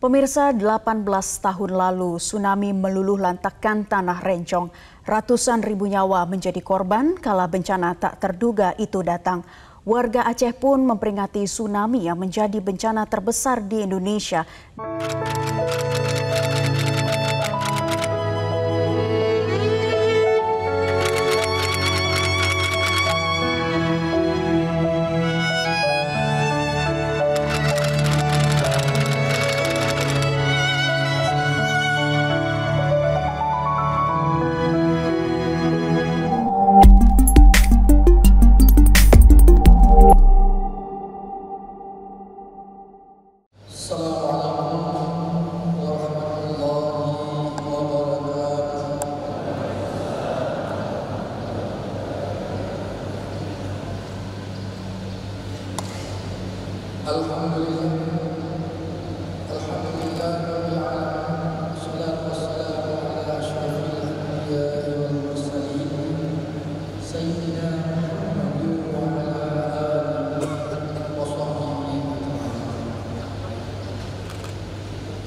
Pemirsa, 18 tahun lalu tsunami meluluh lantakkan tanah Rencong. Ratusan ribu nyawa menjadi korban kala bencana tak terduga itu datang. Warga Aceh pun memperingati tsunami yang menjadi bencana terbesar di Indonesia.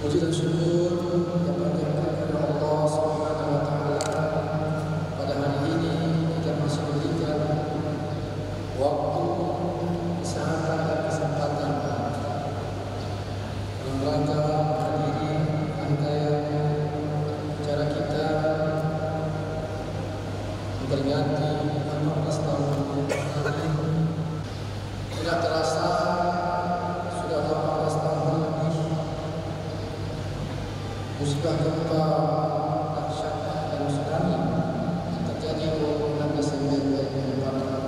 Puji dan syukur yang panjangkan kepada Allah Subhanahu wa Ta'ala. Pada hari ini kita masih diberikan waktu, kesehatan dan kesempatan dalam rangka menghadiri rangkaian acara kita memperingati 18 tahun tidak terasa. Musibah gempa dahsyat dan tsunami yang terjadi 16 Desember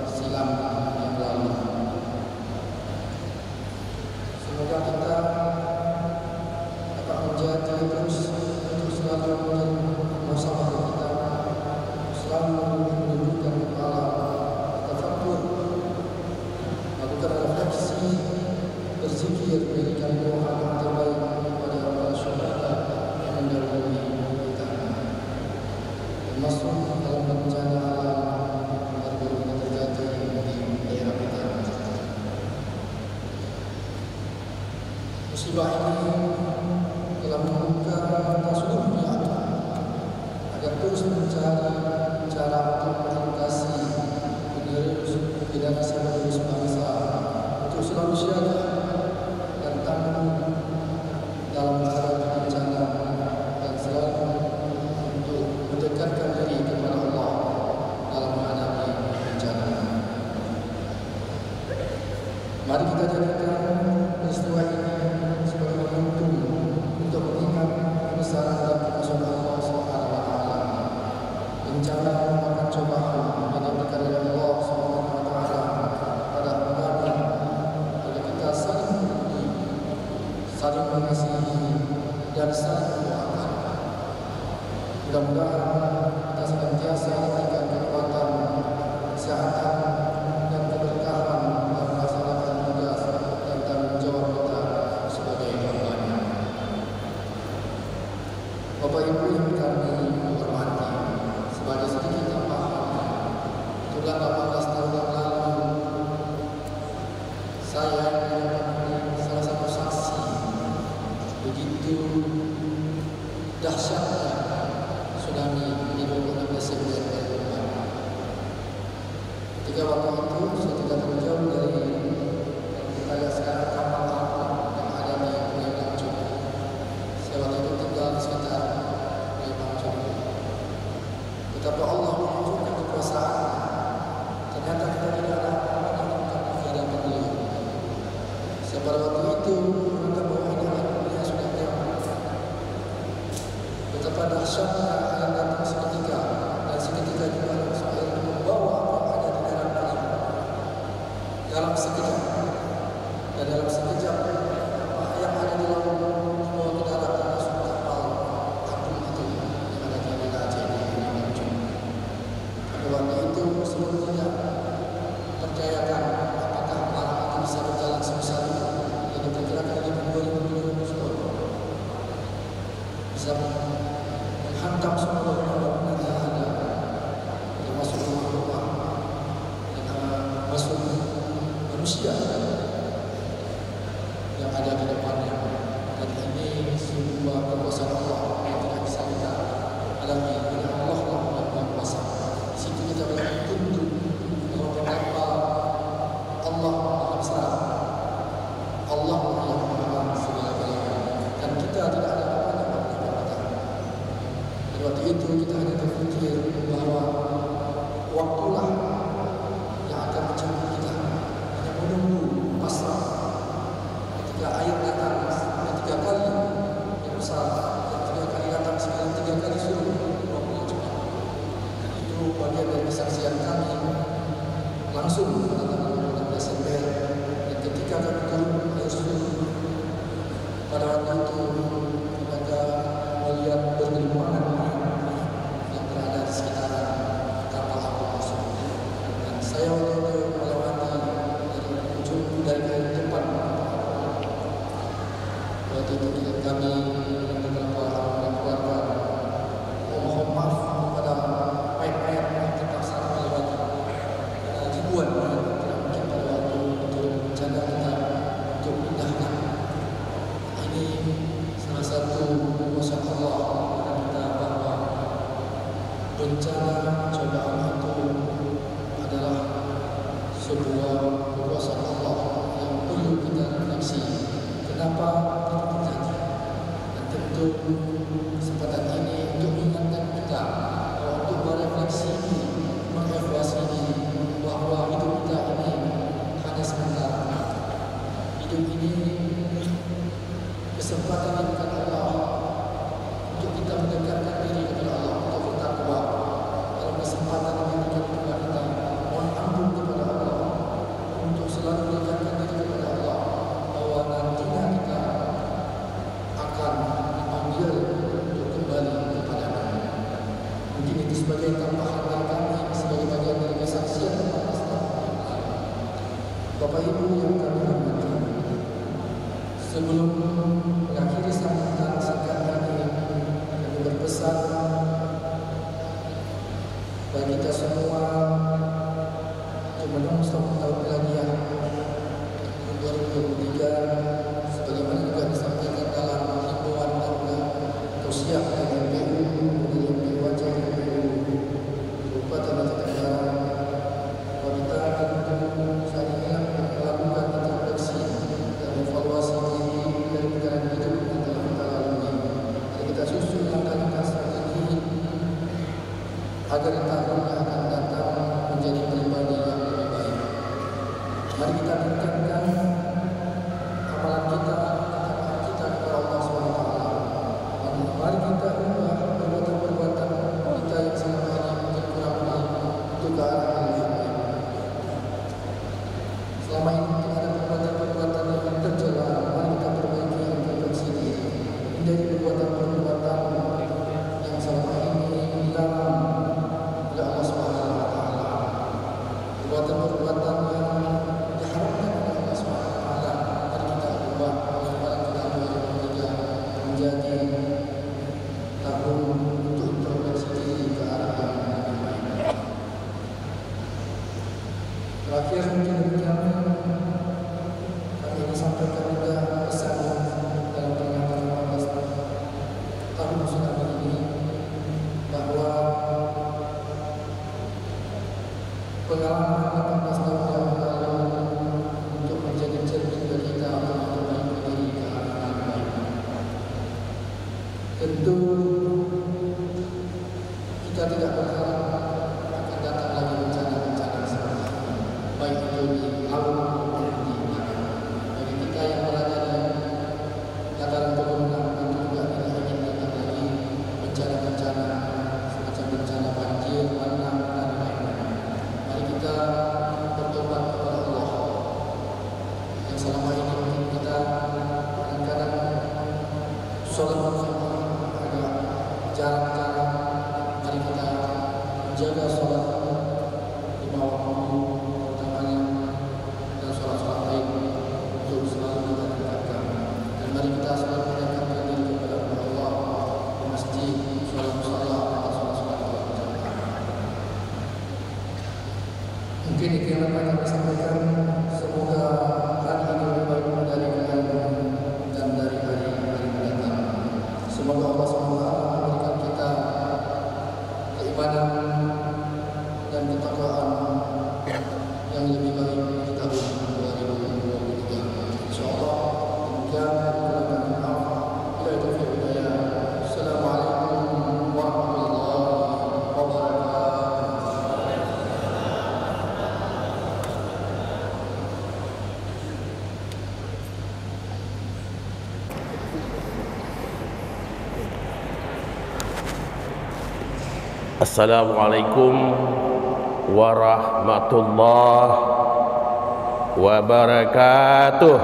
silam yang lalu. Semoga kita dapat menjadi terus untuk selalu menjadi muhasabah kita, selalu menundukkan kepala, tafakkur, melakukan refleksi, berzikir, berikan doa yang terbaik kepada para syuhada termasuk dalam bencana alam baru-baru ini terjadi di daerah kita. Musibah ini telah membuka mata seluruh dunia agar terus mencari cara untuk melintasi penerus pidana seluruh bangsa untuk selalu siaga dan tangguh dalam menghadapi bencana dan selalu untuk mendekatkan diri kepada Allah dalam menghadapi bencana. Mari kita jadikan peristiwa ini sebagai momentum untuk mengingat kebesaran dan kekuasaan Allah Subhanahu wa Ta'ala. Bencana merupakan cobaan yang diberikan oleh Allah Subhanahu wa Ta'ala pada hamba-Nya agar kita saling berbudi, saling mengasihi dan saling mendoakan. Mudah-mudahan kita senantiasa diberikan kekuatan, kesehatan, dan keberkahan dalam melaksanakan tugas dan tanggung jawab kita sebagai hamba-Nya. Bapak Ibu yang kami hormati, sebagai sedikit tambahan, sudah 18 tahun yang lalu saya menjadi salah satu saksi begitu dahsyatnya tsunami di 26 Desember 2004. Ketika waktu itu saya tidak terjauh dari kita lihat sekarang kapal yang ada di Pulau Bangcok. Saya waktu itu tinggal di sekitar Pulau Bangcok. Betapa Allah menunjukkan kekuasaan. Ternyata kita tidak ada menemukan keadaan beliau. Saya pada waktu itu menganggap bahwa ini adalah dunia sudah lewat. Betapa dahsyatnya yang datang seketika dan seketika juga langsung air membawa apa yang ada di dalam alam dalam sekejap, dan dalam sekejap apa yang ada di laut membawa ke darat termasuk kapal apung itu yang ada di wilayah Aceh ini. Pada waktu itu sebelum tidak percayakan apakah malam itu bisa berjalan sebesar itu yang diperkirakan lebih 2.000 ton bisa menghantam semua bangunan yang ada, termasuk rumah-rumah dan termasuk manusia yang ada di depannya. Dan ini kuasa Allah yang tidak bisa kita alami. Hanya Allah lah yang Maha Kuasa. Di situ kita boleh tunduk bahwa betapa Allah Maha Besar, Allah yang Maha segala-galanya, dan kita tidak ada apa-apa yang kita. Dan waktu itu kita hanya berpikir bahwa waktulah yang akan menjemput kita. Hanya menunggu pasrah ketika air datang yang 3 kali yang besar, yang 3 kali datang sekarang 3 kali surut, waktu cepat. Itu bagian dari kesaksian kami langsung pada tanggal 16 Desember, dan ketika kami turun air surut pada waktu itu kita melihat bergelimpangan yang berada di sekitaran kapal apung tersebut. Dan saya waktu itu melewati dari ujung dari depan. Waktu itu kami beberapa keluarga mohon maaf kepada pihak-pihak yang terpaksa melewati ribuan tidak mungkin pada waktu turun bencana kita untuk pindahkan. Ini salah satu kuasa Allah kepada kita bahwa bencana cobaan itu adalah sebuah kuasa Allah yang perlu kita refleksi. Kenapa itu terjadi? Dan tentu kesempatan ini untuk mengingatkan kita bahwa untuk merefleksi, mengevaluasi diri bahwa hidup kita ini hanya sementara. Hidup ini kesempatan yang diberikan Allah untuk kita mendekatkan diri kepada Allah, untuk bertakwa. Dalam kesempatan yang diberikan kepada kita, mohon ampun kepada Allah, untuk selalu mendekatkan diri kepada Allah, bahwa nantinya kita akan dipanggil untuk kembali kepada-Nya. Mungkin itu sebagai tambahan dari kami, sebagai bagian dari kesaksian kepada Bapak Ibu yang kami hormati. Sebelum mengakhiri sambutan singkat ini, kami berpesan bagi kita semua untuk menunggu 1 tahun lagi ya, 2023, sebagaimana juga disampaikan dalam himbauan dan tausiah dari MPU, dari MPU Aceh, MPU Kabupaten Aceh Tenggara, bahwa kita saat ini melakukan introspeksi dan evaluasi diri dari perjalanan hidup yang telah kita lalui. Jadi kita susun langkah-langkah strategi agar tahun yang akan datang menjadi pribadi yang lebih baik. Mari kita tingkatkan amalan kita, ketakwaan kita kepada Allah SWT. Dan mari kita ubah perbuatan-perbuatan kita yang selama ini mungkin kurang baik untuk ke arah yang lebih baik. Selama ini mungkin ada perbuatan-perbuatan yang tercela, mari kita perbaiki introspeksi diri menjadi perbuatan-perbuatan yang selama ini dilarang oleh Allah SWT. Perbuatan-perbuatan yang diharapkan oleh Allah SWT, mari kita ubah pada tahun 2023 menjadi tahun untuk introspeksi diri ke arah yang lebih baik. Terakhir mungkin demikian, kami ingin sampaikan juga pesan dalam peringatan 15 tahun tsunami ini, bahwa pengalaman 18 tahun yang lalu untuk menjadi cermin bagi kita untuk memperbaiki diri ke arah yang lebih baik. Tentu kita tidak berharap akan datang lagi bencana-bencana seperti ini, baik itu di laut maupun di darat. Bagi kita yang berada di dataran pegunungan, tentu juga tidak ingin datang lagi bencana-bencana semacam bencana banjir, bandang, dan lain-lain. Mari kita bertobat kepada Allah yang selama ini mungkin kita kadang-kadang sholat berjamaah agak jarang-jarang. Mari kita menjaga sholat 5 waktu utamanya dan sholat-sholat lain untuk selalu kita tingkatkan. Dan mari kita selalu mendekatkan diri kepada Allah di masjid, sholat musalla, atau sholat-sholat berjamaah. Mungkin itu yang dapat kami sampaikan. Semoga hari ini lebih baik dari kemarin dan dari hari-hari mendatang. Semoga Allah SWT memberikan kita keimanan dan ketakwaan yang lebih baik di tahun 2023. Insyaallah demikian. Assalamualaikum warahmatullahi wabarakatuh. Assalamualaikum warahmatullahi wabarakatuh.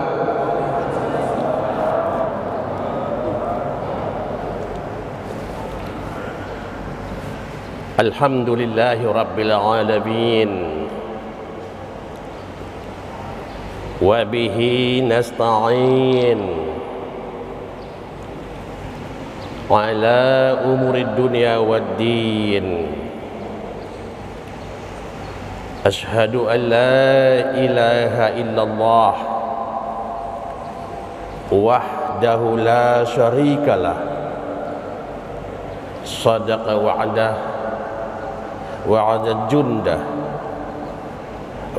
Alhamdulillahi rabbil alamin, wa bihi nasta'in ala umurid dunya waddin. Ashhadu an la ilaha illallah wahdahu la syarikalah, sadaqa wa'dah wa'ada jundah,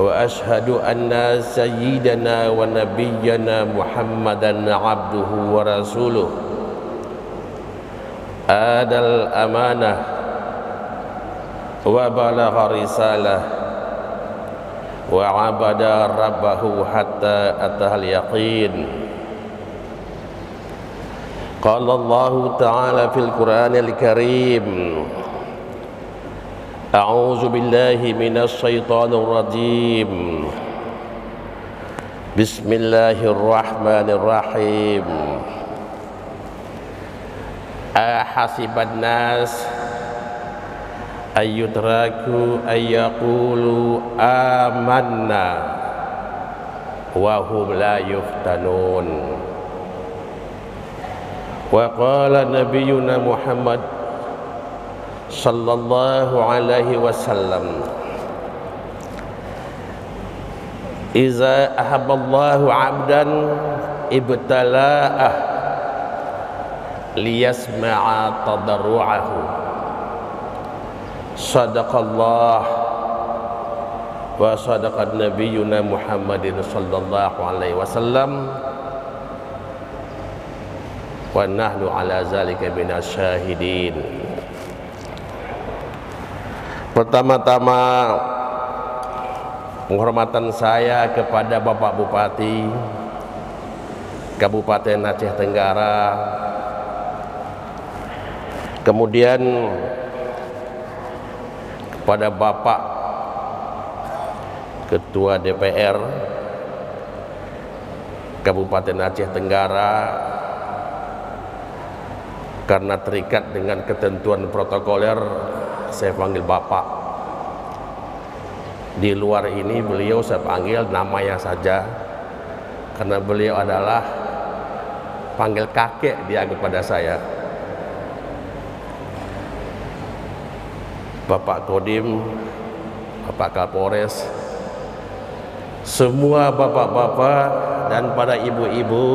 wa ashhadu anna sayyidana wa nabiyyana Muhammadan abduhu wa rasuluh adal amanah wa balagha risalah wa abada rabbahu hatta atahal yaqin. Qala Allah ta'ala fil Qur'anil Karim, a'udzu billahi minasy syaithanir rajim, bismillahirrahmanirrahim. Ahasiban nas ayyutraku ayyaqulu amanna wa hum la yuftanun. Wa qala nabiyyuna Muhammad sallallahu alaihi wasallam, iza ahabballahu 'abdan ibtala'ah liyasma'a tadarru'ahu. Sadaqallah wa sadaqan nabiyyuna Muhammadin sallallahu alaihi wasallam, wa nahnu ala zalika minasyahidin. Pertama-tama penghormatan saya kepada Bapak Bupati Kabupaten Aceh Tenggara, kemudian kepada Bapak Ketua DPR Kabupaten Aceh Tenggara, karena terikat dengan ketentuan protokoler saya panggil Bapak. Di luar ini beliau saya panggil namanya saja, karena beliau adalah panggil kakek dia kepada saya. Bapak Kodim, Bapak Kapolres, semua bapak-bapak dan para ibu-ibu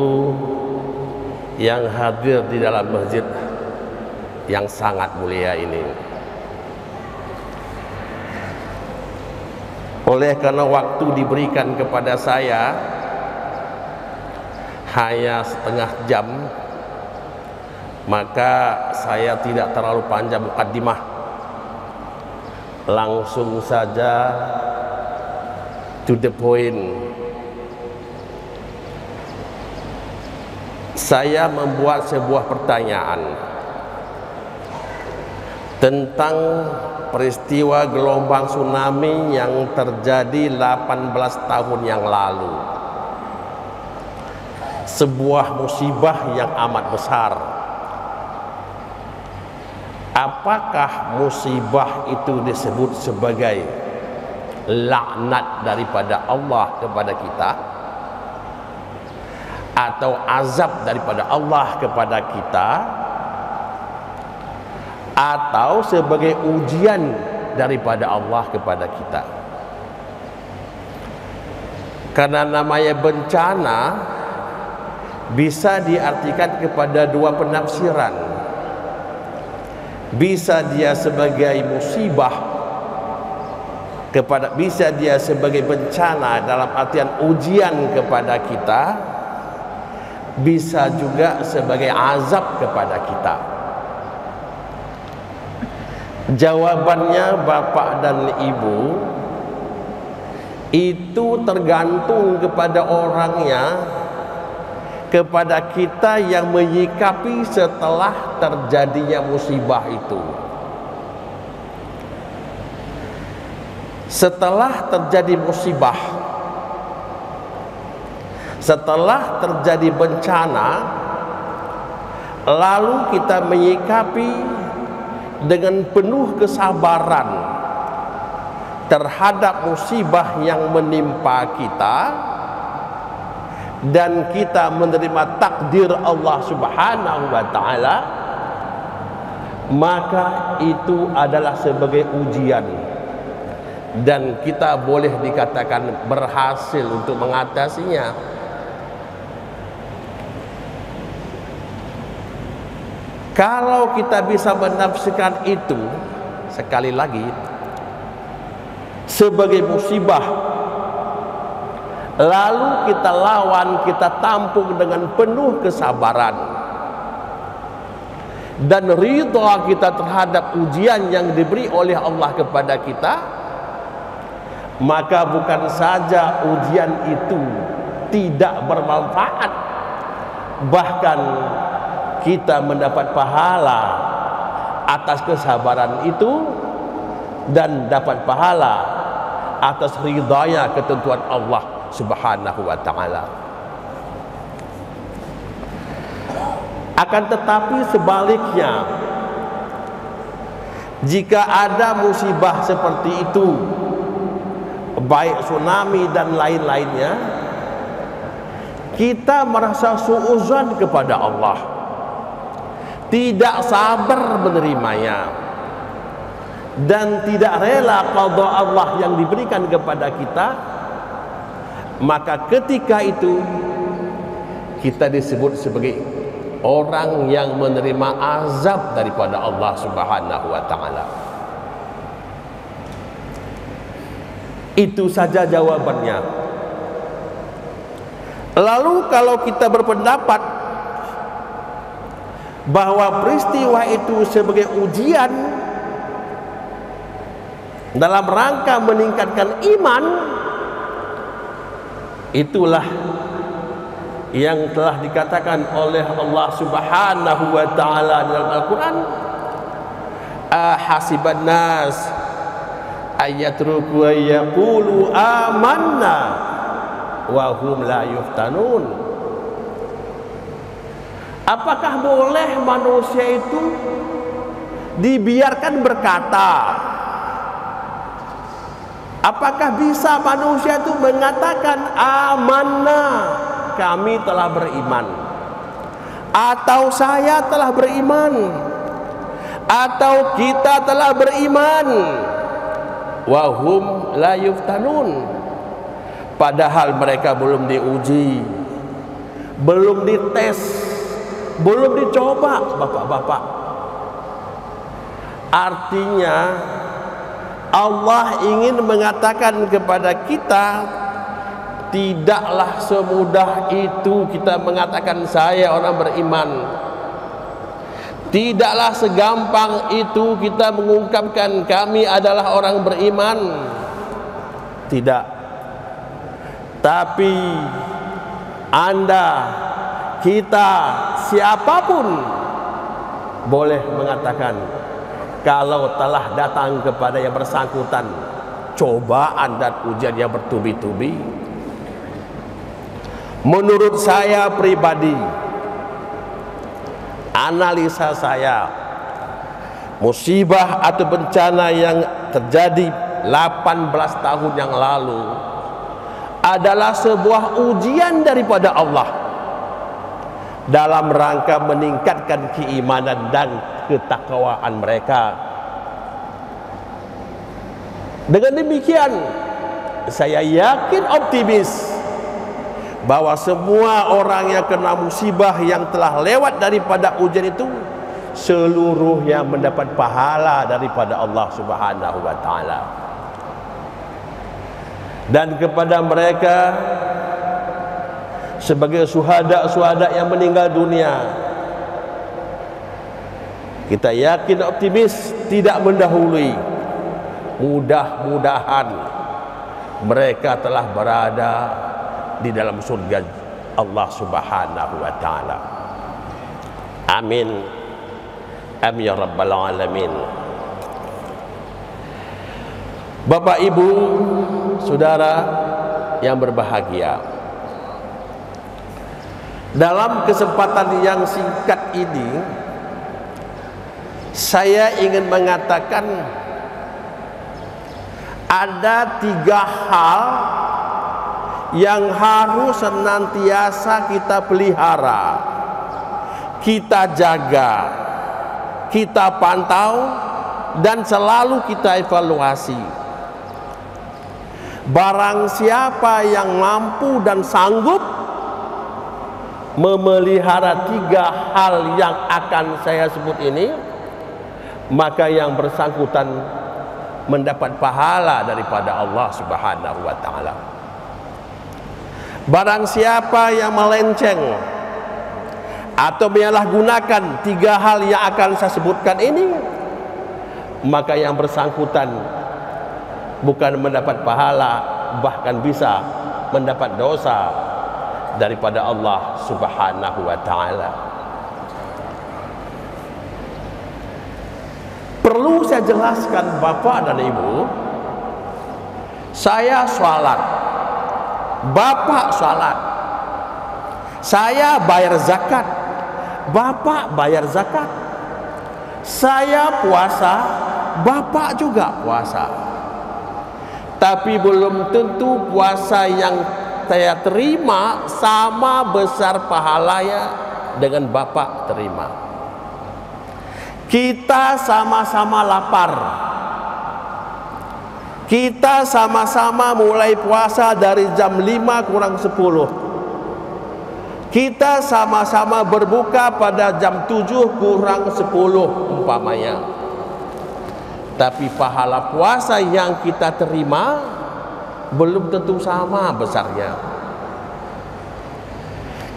yang hadir di dalam masjid yang sangat mulia ini. Oleh karena waktu diberikan kepada saya hanya setengah jam, maka saya tidak terlalu panjang mukaddimah, langsung saja to the point. Saya membuat sebuah pertanyaan tentang peristiwa gelombang tsunami yang terjadi 18 tahun yang lalu. Sebuah musibah yang amat besar. Apakah musibah itu disebut sebagai laknat daripada Allah kepada kita, atau azab daripada Allah kepada kita, atau sebagai ujian daripada Allah kepada kita? Karena namanya bencana bisa diartikan kepada dua penafsiran. bisa dia sebagai musibah kepada, bisa dia sebagai bencana dalam artian ujian kepada kita, bisa juga sebagai azab kepada kita. Jawabannya Bapak dan Ibu, itu tergantung kepada orangnya, kepada kita yang menyikapi setelah terjadinya musibah itu. Setelah terjadi musibah, setelah terjadi bencana, lalu kita menyikapi dengan penuh kesabaran terhadap musibah yang menimpa kita, dan kita menerima takdir Allah Subhanahu wa ta'ala, maka itu adalah sebagai ujian, dan kita boleh dikatakan berhasil untuk mengatasinya. Kalau kita bisa menafsirkan itu, sekali lagi, sebagai musibah, lalu kita lawan, kita tampung dengan penuh kesabaran dan ridha kita terhadap ujian yang diberi oleh Allah kepada kita, maka bukan saja ujian itu tidak bermanfaat, bahkan kita mendapat pahala atas kesabaran itu dan dapat pahala atas ridhanya ketentuan Allah Subhanahu wa ta'ala. Akan tetapi sebaliknya, jika ada musibah seperti itu, baik tsunami dan lain-lainnya, kita merasa suudzon kepada Allah, tidak sabar menerimanya, dan tidak rela qada Allah yang diberikan kepada kita, maka ketika itu kita disebut sebagai orang yang menerima azab daripada Allah Subhanahu wa ta'ala. Itu saja jawabannya. Lalu kalau kita berpendapat bahwa peristiwa itu sebagai ujian dalam rangka meningkatkan iman, itulah yang telah dikatakan oleh Allah Subhanahu wa ta'ala dalam Al-Quran, ahasiban nas ayatruku yaqulu amanna wa hum la yuftanun. Apakah boleh manusia itu dibiarkan berkata? Apakah bisa manusia itu mengatakan amanna, kami telah beriman, atau saya telah beriman, atau kita telah beriman, wahum la yuftanun, padahal mereka belum diuji, belum dites, belum dicoba, bapak-bapak. Artinya Allah ingin mengatakan kepada kita, tidaklah semudah itu kita mengatakan saya orang beriman. Tidaklah segampang itu kita mengungkapkan kami adalah orang beriman. Tidak. Tapi Anda, kita, siapapun boleh mengatakan kalau telah datang kepada yang bersangkutan cobaan dan ujian yang bertubi-tubi. Menurut saya pribadi, analisa saya, musibah atau bencana yang terjadi 18 tahun yang lalu adalah sebuah ujian daripada Allah dalam rangka meningkatkan keimanan dan ketakwaan mereka. Dengan demikian, saya yakin optimis bahwa semua orang yang kena musibah yang telah lewat daripada ujian itu, seluruhnya mendapat pahala daripada Allah Subhanahu wa taala. Dan kepada mereka sebagai syuhada yang meninggal dunia, kita yakin optimis tidak mendahului. Mudah-mudahan mereka telah berada di dalam surga Allah Subhanahu wa taala. Amin. Amin ya rabbal alamin. Bapak, Ibu, saudara yang berbahagia, dalam kesempatan yang singkat ini saya ingin mengatakan ada 3 hal yang harus senantiasa kita pelihara, kita jaga, kita pantau, dan selalu kita evaluasi. Barang siapa yang mampu dan sanggup memelihara 3 hal yang akan saya sebut ini, maka yang bersangkutan mendapat pahala daripada Allah Subhanahu wa taala. Barang siapa yang melenceng atau menyalahgunakan 3 hal yang akan saya sebutkan ini, maka yang bersangkutan bukan mendapat pahala, bahkan bisa mendapat dosa daripada Allah Subhanahu wa taala. Perlu saya jelaskan Bapak dan Ibu, saya sholat, Bapak sholat, saya bayar zakat, Bapak bayar zakat, saya puasa, Bapak juga puasa. Tapi belum tentu puasa yang saya terima sama besar pahalanya dengan Bapak terima. Kita sama-sama lapar, kita sama-sama mulai puasa dari jam 5 kurang 10, kita sama-sama berbuka pada jam 7 kurang 10 umpamanya. Tapi pahala puasa yang kita terima belum tentu sama besarnya.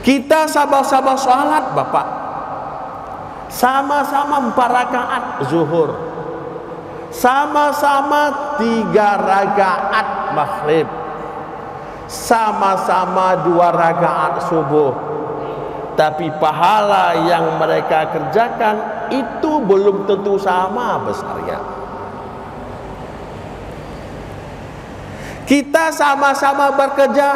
Kita sama-sama sholat Bapak, sama-sama 4 rakaat zuhur, sama-sama 3 rakaat maghrib, sama-sama 2 rakaat subuh. Tapi pahala yang mereka kerjakan itu belum tentu sama besarnya. Kita sama-sama bekerja,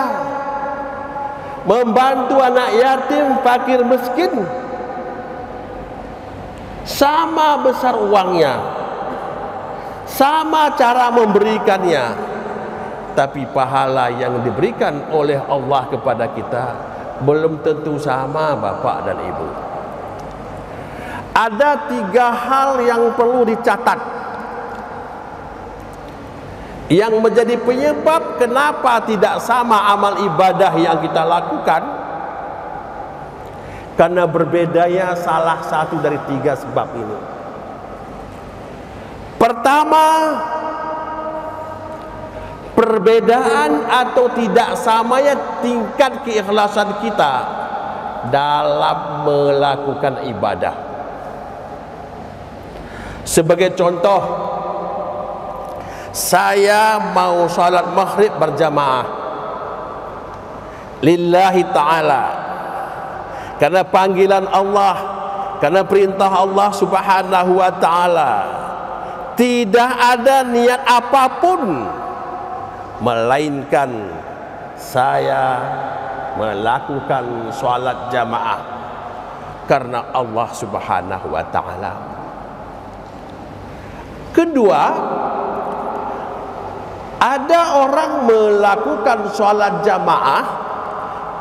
membantu anak yatim, fakir, miskin, sama besar uangnya, sama cara memberikannya, tapi pahala yang diberikan oleh Allah kepada kita belum tentu sama Bapak dan Ibu. Ada 3 hal yang perlu dicatat, yang menjadi penyebab kenapa tidak sama amal ibadah yang kita lakukan, karena berbedanya salah satu dari 3 sebab ini. Pertama, perbedaan atau tidak samanya tingkat keikhlasan kita dalam melakukan ibadah. Sebagai contoh, saya mau salat maghrib berjamaah lillahi ta'ala, karena panggilan Allah, karena perintah Allah Subhanahu wa ta'ala. Tidak ada niat apapun melainkan saya melakukan salat jamaah karena Allah Subhanahu wa ta'ala. Kedua, ada orang melakukan salat jamaah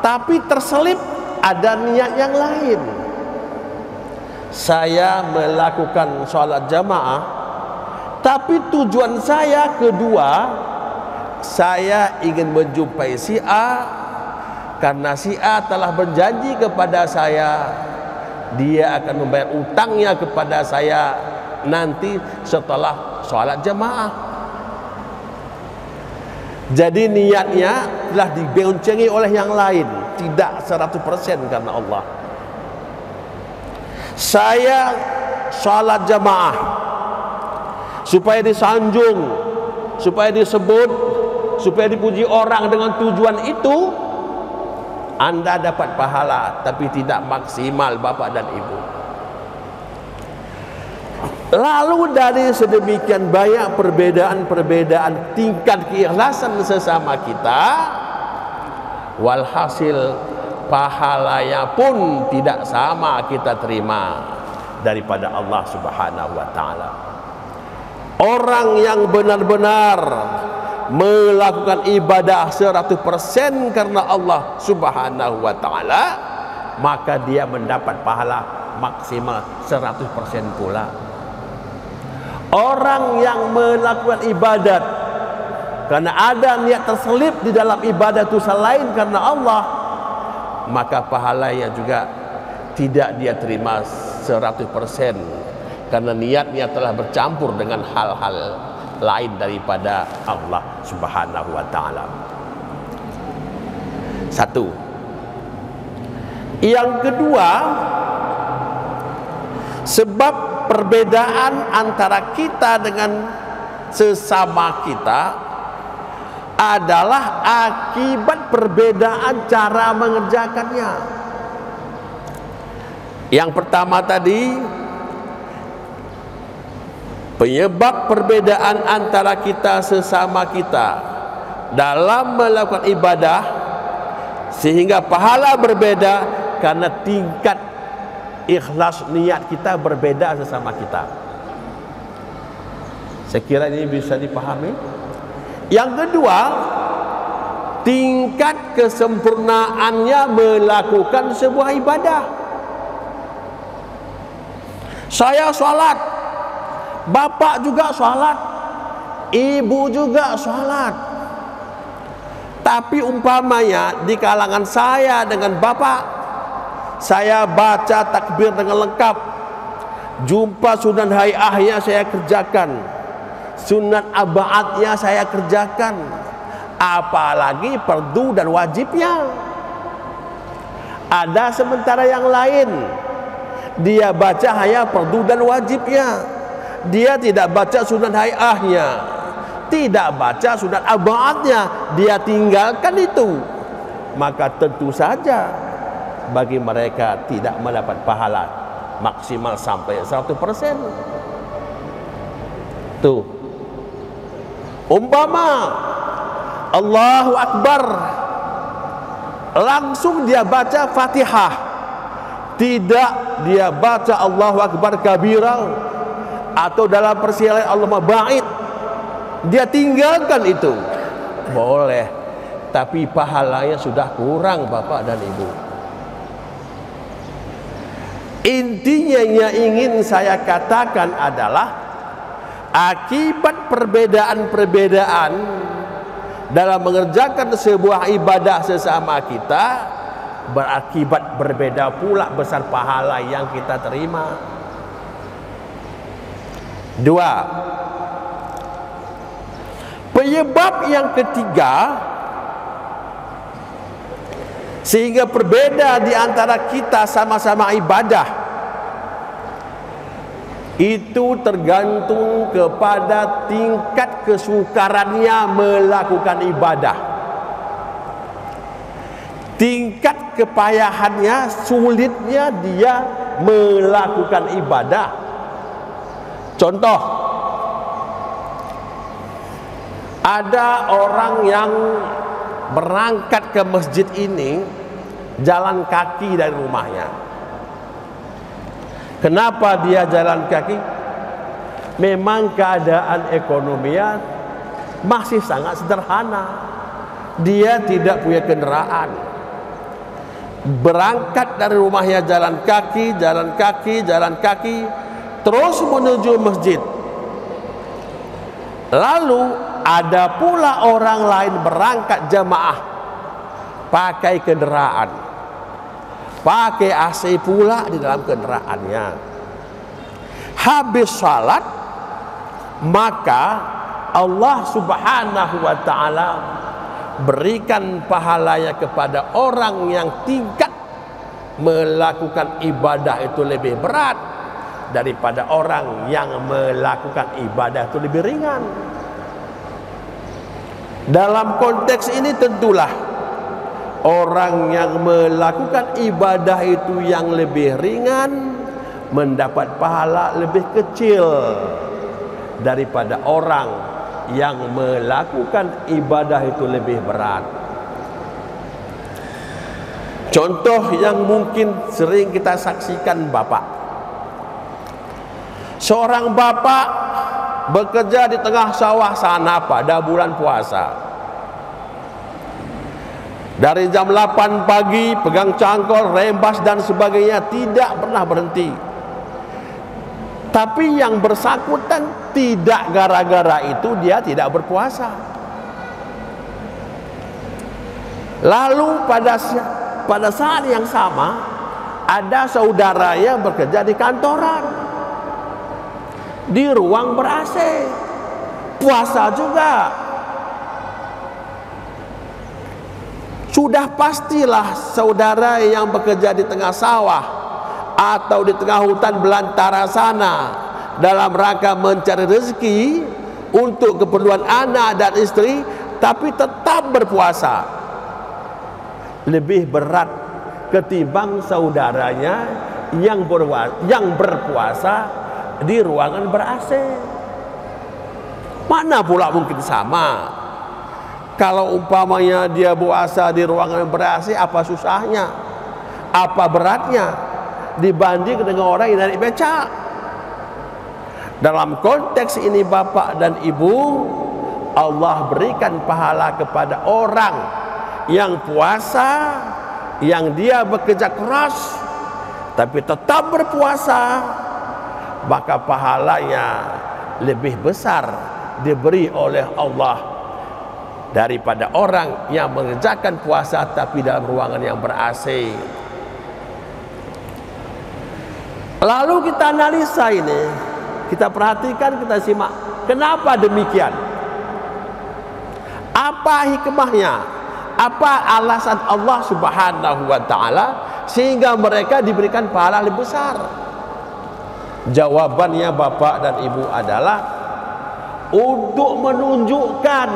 tapi terselip ada niat yang lain. Saya melakukan salat jamaah tapi tujuan saya kedua, saya ingin menjumpai si A karena si A telah berjanji kepada saya dia akan membayar utangnya kepada saya nanti setelah sholat jamaah. Jadi niatnya telah diboncengi oleh yang lain, tidak 100% karena Allah. Saya sholat jamaah supaya disanjung, supaya disebut, supaya dipuji orang. Dengan tujuan itu Anda dapat pahala, tapi tidak maksimal Bapak dan Ibu. Lalu dari sedemikian banyak perbedaan-perbedaan tingkat keikhlasan sesama kita, walhasil pahalanya pun tidak sama kita terima daripada Allah Subhanahu wa taala. Orang yang benar-benar melakukan ibadah 100% karena Allah Subhanahu wa taala, maka dia mendapat pahala maksimal 100% pula. Orang yang melakukan ibadat karena ada niat terselip di dalam ibadah itu selain karena Allah, maka pahalanya juga tidak dia terima 100% karena niatnya telah bercampur dengan hal-hal lain daripada Allah Subhanahu wa taala. Satu. Yang kedua, sebab perbedaan antara kita dengan sesama kita adalah akibat perbedaan cara mengerjakannya. Yang pertama tadi, penyebab perbedaan antara kita sesama kita dalam melakukan ibadah sehingga pahala berbeda karena tingkat ikhlas niat kita berbeda sesama kita. Saya kira ini bisa dipahami. Yang kedua, tingkat kesempurnaannya melakukan sebuah ibadah. Saya sholat, bapak juga sholat, ibu juga sholat. Tapi umpamanya di kalangan saya dengan bapak, saya baca takbir dengan lengkap, jumpa sunat hayahnya saya kerjakan, sunat abaatnya saya kerjakan, apalagi fardu dan wajibnya. Ada sementara yang lain, dia baca hanya fardu dan wajibnya, dia tidak baca sunat hayahnya, tidak baca sunat abaatnya, dia tinggalkan itu. Maka tentu saja bagi mereka tidak mendapat pahala maksimal sampai 100%. Tuh, umpama Allahu Akbar, langsung dia baca Fatihah, tidak dia baca Allahu Akbar kabira atau dalam persialan Allahumma ba'id, dia tinggalkan itu, boleh, tapi pahalanya sudah kurang Bapak dan Ibu. Intinya yang ingin saya katakan adalah akibat perbedaan-perbedaan dalam mengerjakan sebuah ibadah sesama kita berakibat berbeda pula besar pahala yang kita terima. Dua, penyebab yang ketiga sehingga berbeda di antara kita sama-sama ibadah itu tergantung kepada tingkat kesukarannya melakukan ibadah, tingkat kepayahannya, sulitnya dia melakukan ibadah. Contoh, ada orang yang berangkat ke masjid ini jalan kaki dari rumahnya. Kenapa dia jalan kaki? Memang keadaan ekonominya masih sangat sederhana. Dia tidak punya kendaraan. Berangkat dari rumahnya jalan kaki, jalan kaki, jalan kaki, terus menuju masjid. Lalu ada pula orang lain berangkat jamaah pakai kendaraan. pakai AC pula di dalam kendaraannya. Habis salat, maka Allah Subhanahu wa ta'ala berikan pahalanya kepada orang yang tingkat melakukan ibadah itu lebih berat daripada orang yang melakukan ibadah itu lebih ringan. Dalam konteks ini tentulah orang yang melakukan ibadah itu yang lebih ringan mendapat pahala lebih kecil daripada orang yang melakukan ibadah itu lebih berat. Contoh yang mungkin sering kita saksikan, bapak. Seorang bapak bekerja di tengah sawah sana pada bulan puasa. Dari jam 8 pagi pegang cangkol, rembas dan sebagainya, tidak pernah berhenti. Tapi yang bersangkutan tidak gara-gara itu dia tidak berpuasa. Lalu pada saat yang sama ada saudara yang bekerja di kantoran, di ruang ber-AC, puasa juga. Sudah pastilah saudara yang bekerja di tengah sawah atau di tengah hutan belantara sana dalam rangka mencari rezeki untuk keperluan anak dan istri, tapi tetap berpuasa, lebih berat ketimbang saudaranya yang berpuasa di ruangan ber-AC. Mana pula mungkin sama? Kalau umpamanya dia puasa di ruangan ber-AC, apa susahnya? Apa beratnya dibanding dengan orang yang naik becak? Dalam konteks ini bapak dan ibu, Allah berikan pahala kepada orang yang puasa, yang dia bekerja keras tapi tetap berpuasa, maka pahalanya lebih besar diberi oleh Allah daripada orang yang mengerjakan puasa tapi dalam ruangan yang ber-AC. Lalu kita analisa ini, kita perhatikan, kita simak, kenapa demikian? Apa hikmahnya? Apa alasan Allah Subhanahu wa ta'ala sehingga mereka diberikan pahala lebih besar? Jawabannya bapak dan ibu adalah untuk menunjukkan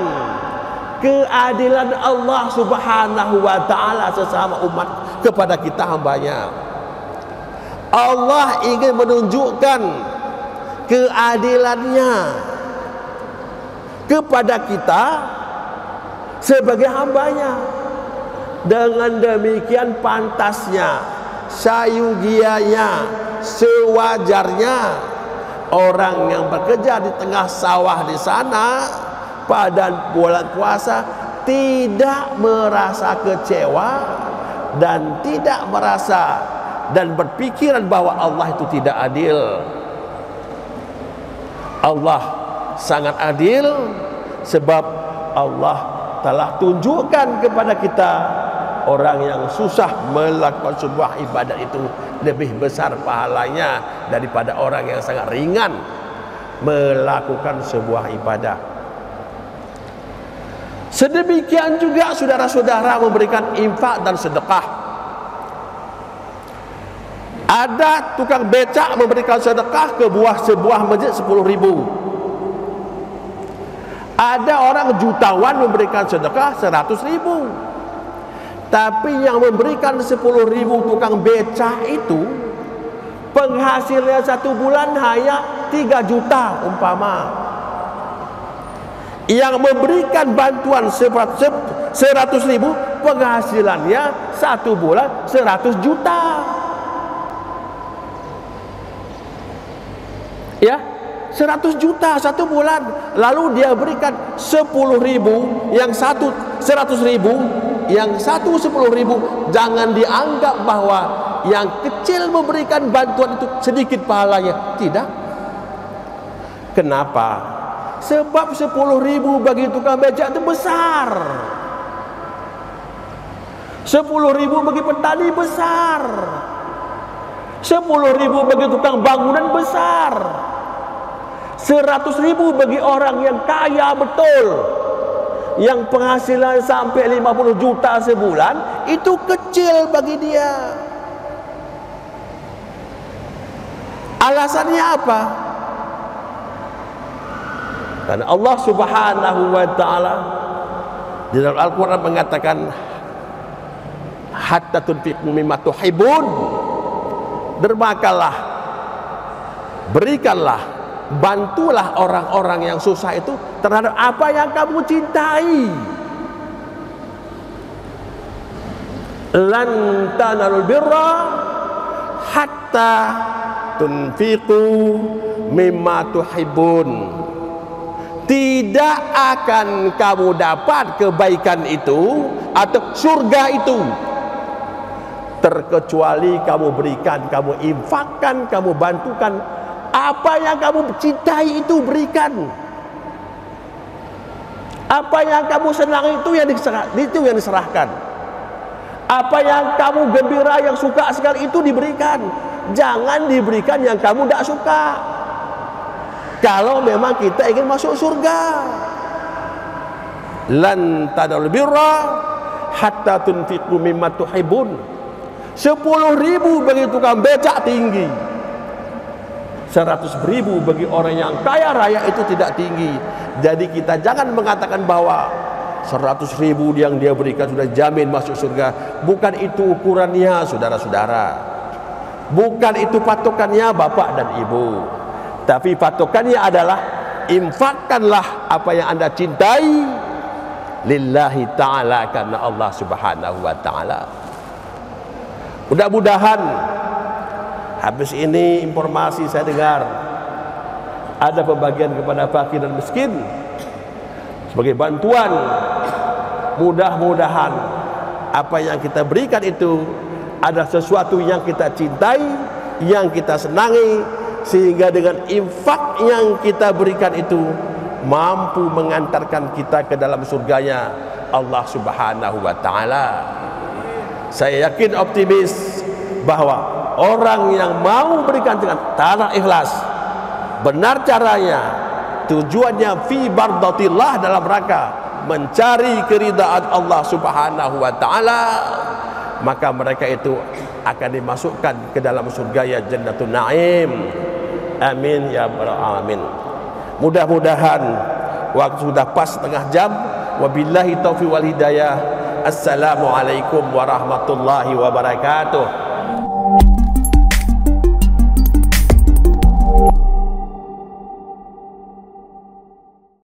keadilan Allah Subhanahu wa ta'ala sesama umat kepada kita hambanya. Allah ingin menunjukkan keadilannya kepada kita sebagai hambanya. Dengan demikian pantasnya, sayugianya, sewajarnya orang yang bekerja di tengah sawah di sana pada bulan puasa tidak merasa kecewa dan tidak merasa dan berpikiran bahwa Allah itu tidak adil. Allah sangat adil sebab Allah telah tunjukkan kepada kita orang yang susah melakukan sebuah ibadat itu lebih besar pahalanya daripada orang yang sangat ringan melakukan sebuah ibadah. Sedemikian juga saudara-saudara memberikan infak dan sedekah. Ada tukang becak memberikan sedekah ke sebuah masjid 10.000. Ada orang jutawan memberikan sedekah 100.000. Tapi yang memberikan 10.000 tukang becak itu penghasilnya 1 bulan hanya 3 juta umpama. Yang memberikan bantuan 100.000 penghasilannya 1 bulan 100 juta. Ya, 100 juta 1 bulan. Lalu dia berikan 10.000, yang satu 100.000, yang satu 10.000. Jangan dianggap bahwa yang kecil memberikan bantuan itu sedikit pahalanya. Tidak. Kenapa? Sebab 10.000 bagi tukang becak itu besar. 10.000 bagi petani besar, 10.000 bagi tukang bangunan besar, 100.000 bagi orang yang kaya betul, yang penghasilan sampai 50 juta sebulan, itu kecil bagi dia. Alasannya apa? Karena Allah Subhanahu wa taala di dalam Al-Qur'an mengatakan hatta tunfiqu mimma tuhibbun, dermakanlah, berikanlah, bantulah orang-orang yang susah itu terhadap apa yang kamu cintai. Lan tanalul birra hatta tunfiqu mimma tuhibbun. Tidak akan kamu dapat kebaikan itu atau surga itu terkecuali kamu berikan, kamu infakkan, kamu bantukan apa yang kamu cintai, itu berikan. Apa yang kamu senang itu yang diserahkan. Apa yang kamu gembira, yang suka sekali, itu diberikan. Jangan diberikan yang kamu tidak suka. Kalau memang kita ingin masuk surga, lan tadul birra hatta tunfiqu mimma tuhibbun. 10.000 bagi tukang becak tinggi, 100.000 bagi orang yang kaya raya itu tidak tinggi. Jadi kita jangan mengatakan bahwa 100.000 yang dia berikan sudah jamin masuk surga. Bukan itu ukurannya, saudara-saudara. Bukan itu patokannya bapak dan ibu. Tapi patokannya adalah infakkanlah apa yang anda cintai lillahi ta'ala, karena Allah Subhanahu wa ta'ala. Mudah-mudahan habis ini informasi saya dengar ada pembagian kepada fakir dan miskin sebagai bantuan. Mudah-mudahan apa yang kita berikan itu ada sesuatu yang kita cintai, yang kita senangi, sehingga dengan infak yang kita berikan itu mampu mengantarkan kita ke dalam surganya Allah Subhanahu wa ta'ala. Saya yakin, optimis bahwa orang yang mau berikan dengan tanah ikhlas, benar caranya, tujuannya fi bardatillah, dalam rangka mencari keridaan Allah Subhanahu wa ta'ala, maka mereka itu akan dimasukkan ke dalam surga ya Jannatun Naim. Amin ya rabbal alamin. Mudah-mudahan waktu sudah pas setengah jam. Wabillahi taufiq wal hidayah. Assalamualaikum warahmatullahi wabarakatuh.